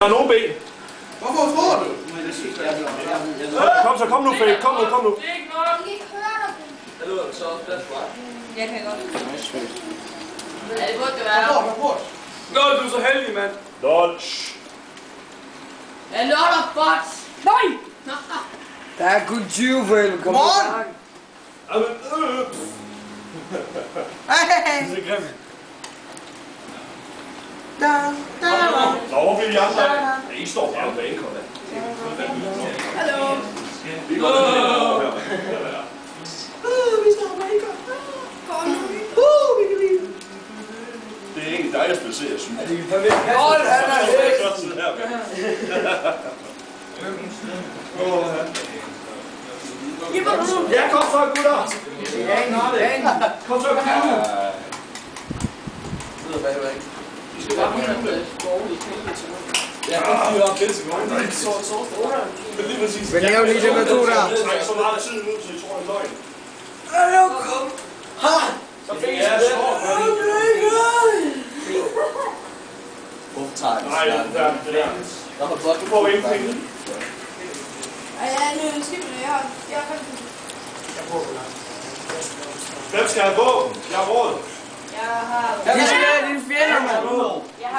Der er nogen ben. Hvorfor tror du? Kom så, kom nu, Fæk. Kom nu. Jeg kan ikke høre dig. Jeg kan godt. Ja, det burde det være. Rapport. Nå, du er så heldig, mand. Lol. Jeg lotter bot. Nej! Der er kun 20 forældre. Come on! Jamen, Hey! det er grimt. Nå, hvor bliver de andre? Ja, I står bare på banen, kom da. Hallo. Vi går ned. Vi står på banen. Kom nu. Det er egentlig dig, der spiller serier, synes jeg. Hold, han er helt. Godt tid her. Ja, kom så, gutter. Kom så, gutter. Vi skal bare blive noget sprogligt. Ja, det er pisse godt. Men lige præcis. Men lav lige temperatur der. Jeg trækker så meget tid ud, så I tror, det er løgn. Så fik jeg det. Hvorfor tager jeg det? Nej, det er det der. Du får ingen penge. Nu skal vi lære. Jeg kan... Hvem skal have våben? Jeg har råd. Jeg har... Vi skal have dine fjender, mand. Jeg har...